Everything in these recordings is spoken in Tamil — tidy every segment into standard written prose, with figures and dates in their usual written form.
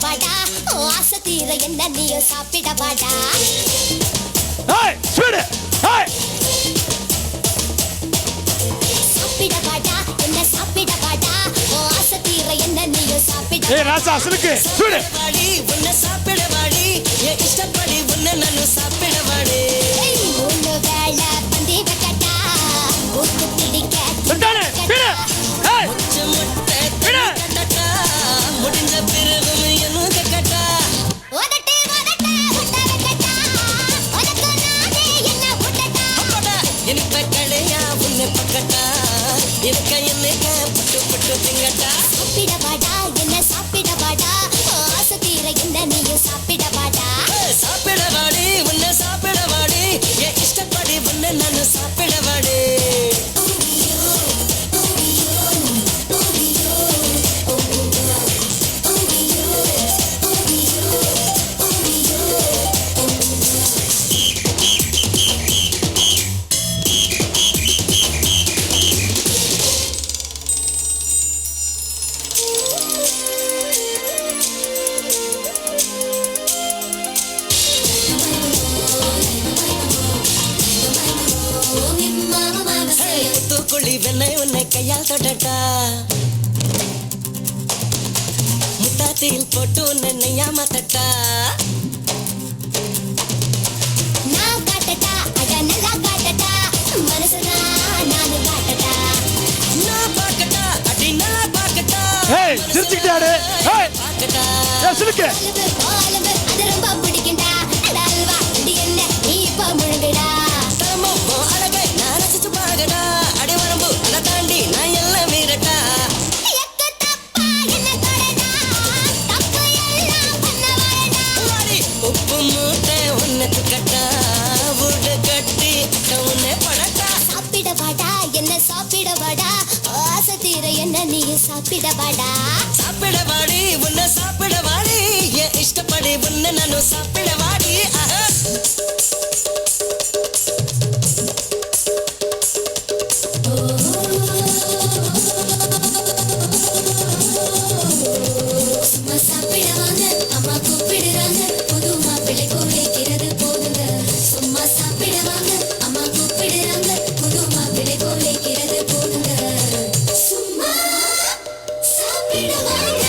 வாடா ஆசை தீர என்ன நீயும் சாப்பிட வாடா சாப்பிட வாடா என்ன சாப்பிட வாடா ஆசை தீர என்ன நீயும் சாப்பிட ராசா அசலுக்கு சுடு வாடி உன்னை சாப்பிட வாடி என் இஷ்டப்படி உன்னை நானும் சாப்பிட வாடி மூணு வேளை பந்தி வைக்கட்டா ஊத்து பிடிக்க முடிஞ்ச பிறகும் என்னும் கட்டா இனிப்ப கடையா உன்னை பக்கட்டா இருக்க என்னைக்க புட்டு புட்டு திங்கட்டா சாப்பிட வாடா என்ன சாப்பிட வாடா ஆசை தீர என்ன நீயும் சாப்பிட வாடா சாப்பிட வாடி உன்னை சாப்பிட வாடி என் இஷ்டப்படி உன்னை நானும் சாப்பிட வாடி தூக்குழி வெண்ணை உன்னை கையால் தொடட்டா முட்டாத்தில் போட்டு உன்னை நெய்யாம தட்டா நான் காட்டட்டா அட நல்லா காட்டட்டா மனசுனா நானு காட்டட்டா நான் பார்க்கட்டா அடி நான் பார்க்கட்டா சிரிச்சுக்கிட்டாரு பார்க்கட்டா அசலுக்கு பாலம்பு அது ரொம்ப பிடிக்கும்டா அல்வா இது என்ன நீ இப்ப முழுங்குடா தரமும் அழகை நான் ரசிச்சு பாருடா அடி வரம்பு அதை தாண்டி நான் எல்லாம் மீறட்டா எக்க தப்பா என்ன தொடடா தப்பு எல்லாம் பண்ண வாடா வாடி உப்பு மூட்டை உன்னை துக்கட்டா வீடு கட்டி உன்னை படட்டா சாப்பிட வாடா என்ன சாப்பிட வாடா ஆசை தீர என்ன நீயும் சாப்பிட வாடா சாப்பிட வாடி உன்னை சாப்பிட வாடி என் இஷ்டப்படி உன்னை நானும் சாப்பிட வாடி சும்மா சாப்பிட வாங்க அம்மா கூப்பிடுறாங்க புது மாப்பிள்ளை கோழிக்கிறது போதுங்க சும்மா சாப்பிட வாங்க அம்மா கூப்பிடுறாங்க புது மாப்பிள்ளை கோழிக்கிறது போதுங்க சும்மா சாப்பிட வாங்க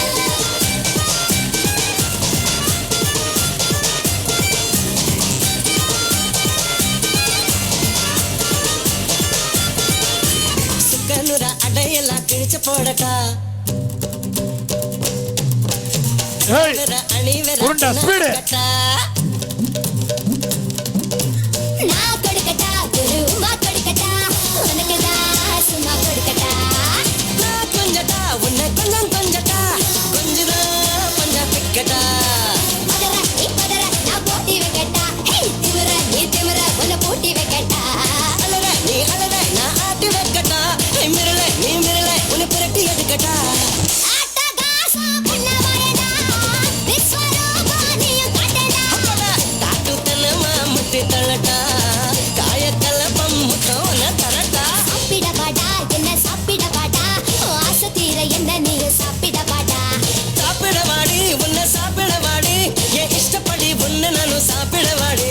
சுக்கனுர அடையெல்லாம் கிழிச்சு போடட்டா அணி உருண்டா, speed. கட்டா நான் கொடுக்கட்டா குருமா கொடுக்கட்டா உனக்குதான் சும்மா கொடுக்கட்டா நான் கொஞ்சட்டா உன்னை கொஞ்சம் கொஞ்சட்டா கொஞ்சதான் கொஞ்சம் பிக்கட்டா மதர நீ மதர நான் போட்டி வைக்கட்டா ஹே திமிர நீ திமிர உன்னை போட்டி வைக்கட்டா அழற நீ அழற நான் ஆட்டி வைக்கட்டா மிரள நீ மிரள உன்னை புரட்டி எடுக்கட்டா ஆட்டகாசா பண்ண வாடா விஸ்வரூபா நீயும் காட்டடா காட்டு தனமா முட்டி தள்ளட்டா காயக்கலப்பம் முட்டோன தரட்டா சாப்பிட வாடா என்ன சாப்பிட வாடா ஆசை தீர என்ன நீயும் சாப்பிட வாடா சாப்பிட வாடி உன்னை சாப்பிட வாடி என் இஷ்டப்படி உன்னை நானும் சாப்பிட வாடி